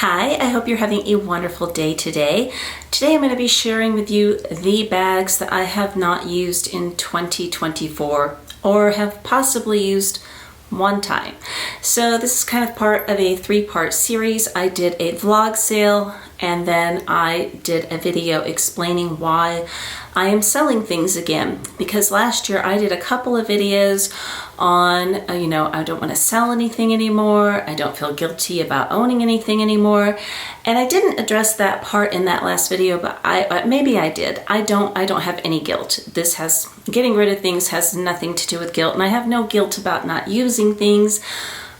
Hi, I hope you're having a wonderful day today. Today I'm going to be sharing with you the bags that I have not used in 2024 or have possibly used one time. So this is kind of part of a three-part series. I did a vlog sale and then I did a video explaining why I am selling things again, because last year I did a couple of videos on, I don't want to sell anything anymore. I don't feel guilty about owning anything anymore. And I didn't address that part in that last video, but maybe I did. I don't have any guilt. Getting rid of things has nothing to do with guilt, and I have no guilt about not using things,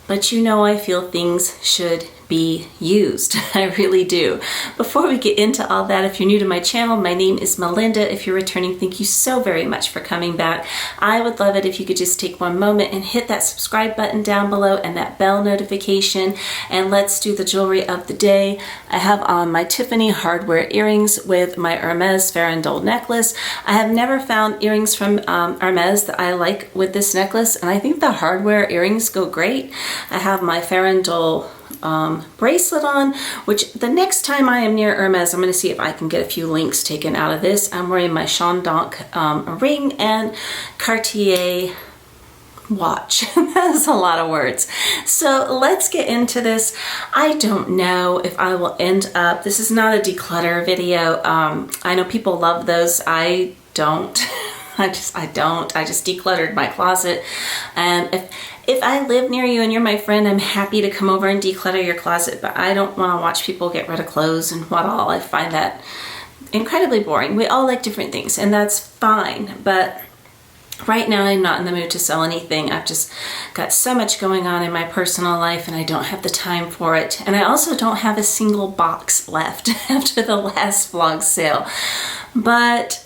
but I feel things should be used. I really do. Before we get into all that, if you're new to my channel, my name is Melinda. If you're returning, thank you so very much for coming back. I would love it if you could just take one moment and hit that subscribe button down below and that bell notification, and let's do the jewelry of the day. I have on my Tiffany hardware earrings with my Hermes Farandole necklace. I have never found earrings from Hermes that I like with this necklace, and I think the hardware earrings go great. I have my Farandole bracelet on, which the next time I am near Hermes, I'm going to see if I can get a few links taken out of this. I'm wearing my Chandonk ring and Cartier watch. That's a lot of words. So let's get into this. I don't know if I will end up, this is not a declutter video. I know people love those. I don't. I just decluttered my closet, and if I live near you and you're my friend, I'm happy to come over and declutter your closet, but I don't want to watch people get rid of clothes and what all. I find that incredibly boring. We all like different things, and that's fine, but right now I'm not in the mood to sell anything. I've just got so much going on in my personal life and I don't have the time for it. And I also don't have a single box left after the last vlog sale. But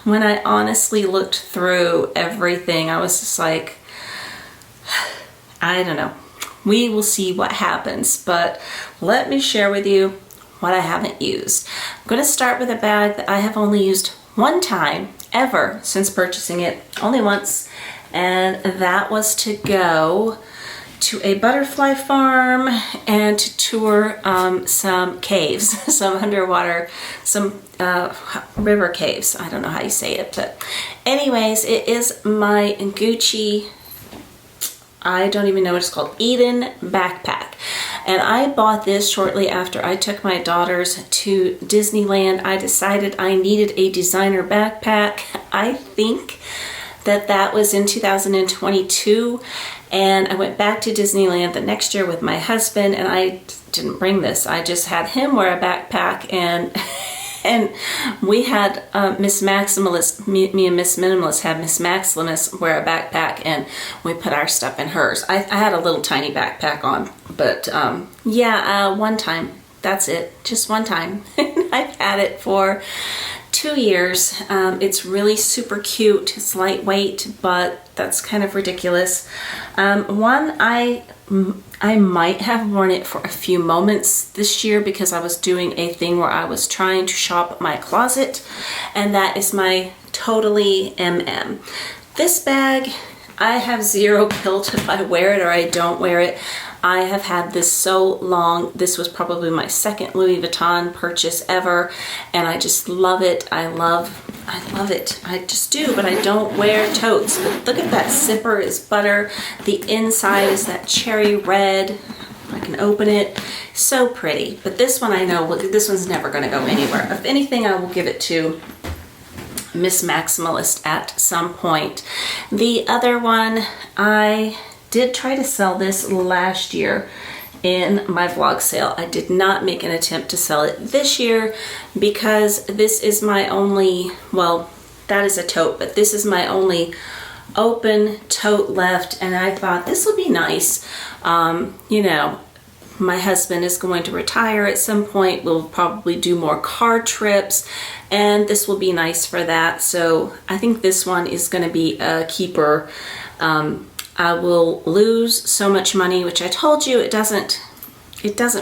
when I honestly looked through everything, I was just like, I don't know. We will see what happens, but let me share with you what I haven't used. I'm going to start with a bag that I have only used one time ever since purchasing it, only once, and that was to go to a butterfly farm and to tour some caves, some underwater, some river caves. I don't know how you say it, but anyways, it is my Gucci, I don't even know what it's called, Eden backpack. And I bought this shortly after I took my daughters to Disneyland. I decided I needed a designer backpack. I think that was in 2022. And I went back to Disneyland the next year with my husband, and I didn't bring this. I just had him wear a backpack, and we had Miss Maximalist, me and Miss Minimalist had Miss Maximalist wear a backpack, and we put our stuff in hers. I had a little tiny backpack on, but one time. That's it, just one time. I've had it for 2 years. It's really super cute. It's lightweight, but that's kind of ridiculous. I might have worn it for a few moments this year because I was doing a thing where I was trying to shop my closet, and that is my Totally MM. This bag, I have zero guilt if I wear it or I don't wear it. I have had this so long. This was probably my second Louis Vuitton purchase ever, and I just love it. I love it. I just do, but I don't wear totes. But look at that zipper is butter. The inside is that cherry red. I can open it. So pretty. But this one I know, this one's never going to go anywhere. If anything, I will give it to Miss Maximalist at some point. The other one, I did try to sell this last year in my vlog sale. I did not make an attempt to sell it this year because this is my only, well, that is a tote, but this is my only open tote left, and I thought this would be nice. My husband is going to retire at some point. We'll probably do more car trips, and this will be nice for that. So I think this one is going to be a keeper. I will lose so much money, which I told you it doesn't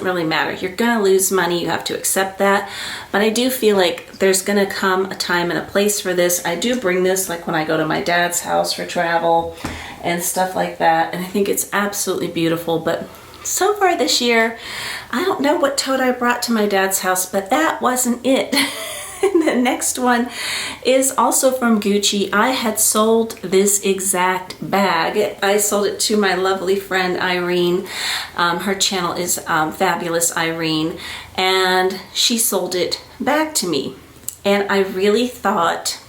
really matter. You're gonna lose money, you have to accept that. But I do feel like there's gonna come a time and a place for this. I do bring this like when I go to my dad's house for travel and stuff like that, and I think it's absolutely beautiful. But so far this year, I don't know what tote I brought to my dad's house, but that wasn't it. And the next one is also from Gucci. I had sold this exact bag. I sold it to my lovely friend Irene. Her channel is Fabulous Irene, and she sold it back to me. And I really thought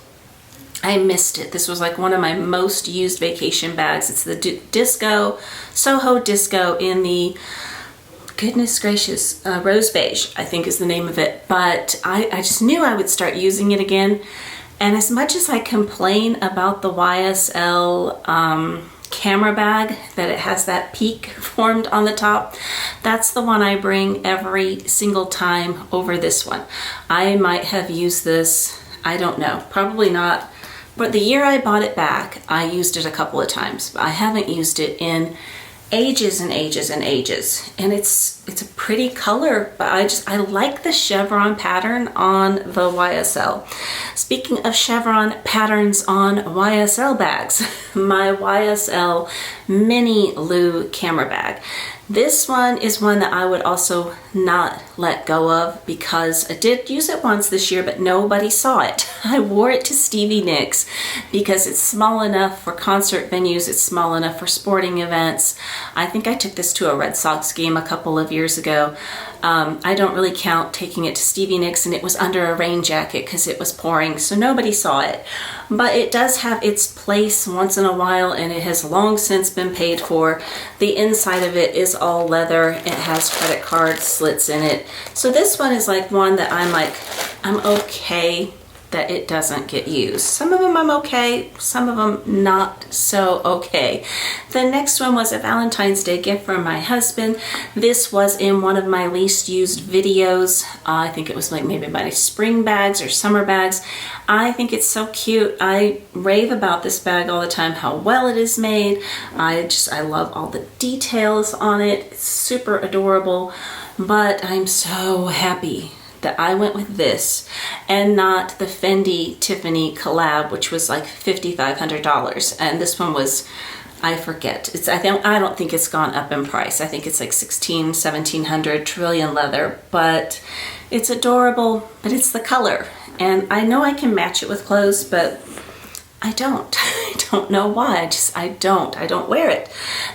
I missed it. This was like one of my most used vacation bags. It's the Disco, Soho Disco in the, goodness gracious, rose beige, I think is the name of it. But I just knew I would start using it again. And as much as I complain about the YSL camera bag, that it has that peak formed on the top, that's the one I bring every single time over this one. I might have used this, I don't know, probably not. But the year I bought it back, I used it a couple of times. But I haven't used it in ages and ages and ages, and it's a pretty color, but I like the chevron pattern on the YSL. Speaking of chevron patterns on YSL bags, my YSL Mini Lou camera bag. This one is one that I would also not let go of because I did use it once this year, but nobody saw it. I wore it to Stevie Nicks because it's small enough for concert venues, it's small enough for sporting events. I think I took this to a Red Sox game a couple of years ago. I don't really count taking it to Stevie Nicks, and it was under a rain jacket because it was pouring, so nobody saw it. But it does have its place once in a while, and it has long since been paid for. The inside of it is all leather. It has credit card slits in it. So this one is like one that I'm okay that it doesn't get used. Some of them I'm okay, some of them not so okay. The next one was a Valentine's Day gift from my husband. This was in one of my least used videos. I think it was like maybe my spring bags or summer bags. I think it's so cute. I rave about this bag all the time, how well it is made. I love all the details on it. It's super adorable, but I'm so happy that I went with this and not the Fendi Tiffany collab, which was like $5,500. And this one was, I forget. I don't think it's gone up in price. I think it's like $1,700 trillion leather, but it's adorable, but it's the color. And I know I can match it with clothes, but I don't. I don't know why. I don't wear it.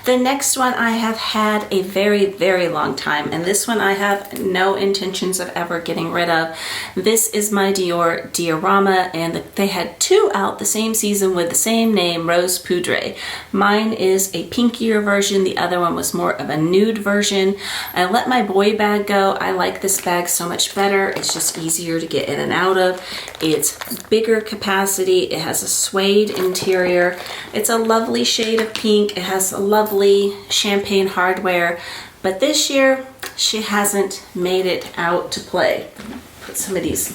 The next one I have had a very, very long time, and this one I have no intentions of ever getting rid of. This is my Dior Diorama, and they had two out the same season with the same name, Rose Poudre. Mine is a pinkier version. The other one was more of a nude version. I let my boy bag go. I like this bag so much better. It's just easier to get in and out of. It's bigger capacity. It has a suede interior. It's a lovely shade of pink. It has a lovely champagne hardware, but this year she hasn't made it out to play. Put some of these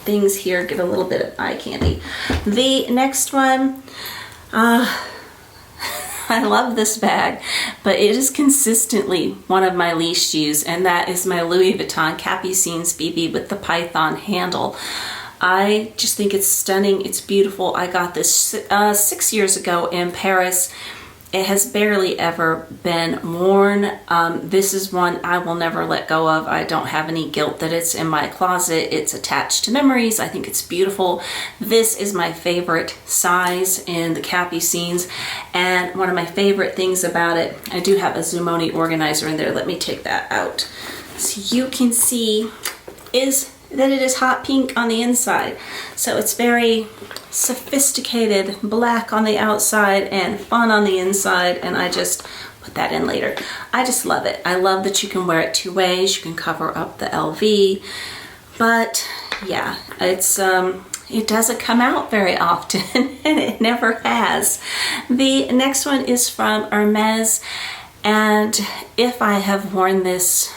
things here, get a little bit of eye candy. The next one, I love this bag, but it is consistently one of my least used, and that is my Louis Vuitton Capucines BB with the python handle. I just think it's stunning. It's beautiful. I got this 6 years ago in Paris. It has barely ever been worn. This is one I will never let go of. I don't have any guilt that it's in my closet. It's attached to memories. I think it's beautiful. This is my favorite size in the Capucines, and one of my favorite things about it, I do have a Zumoni organizer in there. Let me take that out so you can see, is that it is hot pink on the inside. So it's very sophisticated black on the outside and fun on the inside, and I just put that in later. I just love it. I love that you can wear it two ways. You can cover up the LV, but yeah, it doesn't come out very often and it never has. The next one is from Hermes, and if I have worn this,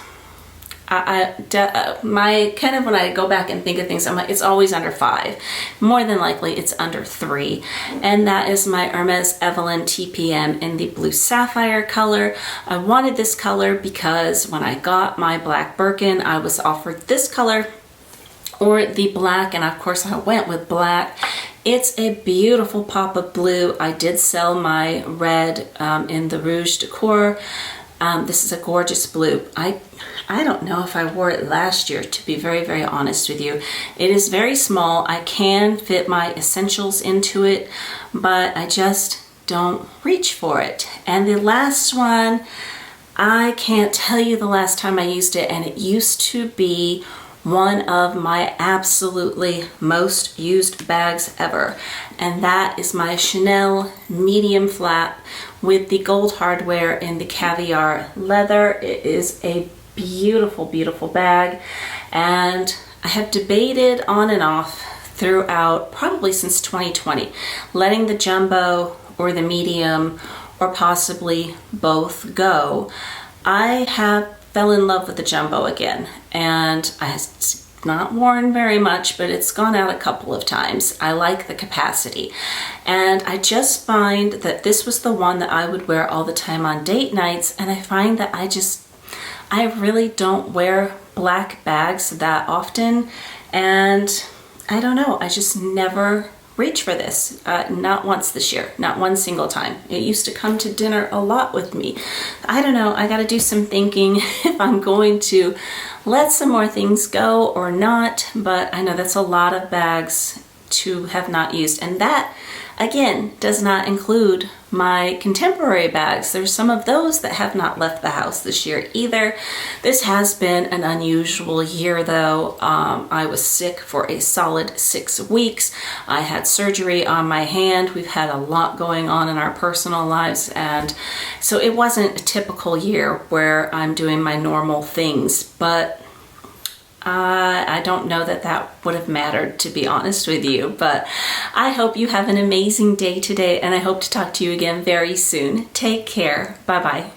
my kind of, when I go back and think of things, I'm like, it's always under 5. More than likely it's under 3. And that is my Hermes Evelyn TPM in the blue sapphire color. I wanted this color because when I got my black Birkin, I was offered this color or the black, and of course I went with black. It's a beautiful pop of blue. I did sell my red in the Rouge Decor. This is a gorgeous blue. I don't know if I wore it last year, to be very, very honest with you. It is very small. I can fit my essentials into it, but I just don't reach for it. And the last one, I can't tell you the last time I used it, and it used to be one of my absolutely most used bags ever. And that is my Chanel medium flap with the gold hardware and the caviar leather. It is a beautiful, beautiful bag. And I have debated on and off throughout, probably since 2020, letting the jumbo or the medium or possibly both go. I have fell in love with the jumbo again, and it's not worn very much, but it's gone out a couple of times. I like the capacity, and I just find that this was the one that I would wear all the time on date nights, and I find that I really don't wear black bags that often, and I don't know, I just never reach for this. Not once this year, not one single time. It used to come to dinner a lot with me. I don't know, I gotta do some thinking if I'm going to let some more things go or not, but I know that's a lot of bags to have not used. And that, again, does not include my contemporary bags. There's some of those that have not left the house this year either. This has been an unusual year though. I was sick for a solid 6 weeks. I had surgery on my hand. We've had a lot going on in our personal lives, and so it wasn't a typical year where I'm doing my normal things, but I don't know that that would have mattered, to be honest with you, but I hope you have an amazing day today, and I hope to talk to you again very soon. Take care. Bye-bye.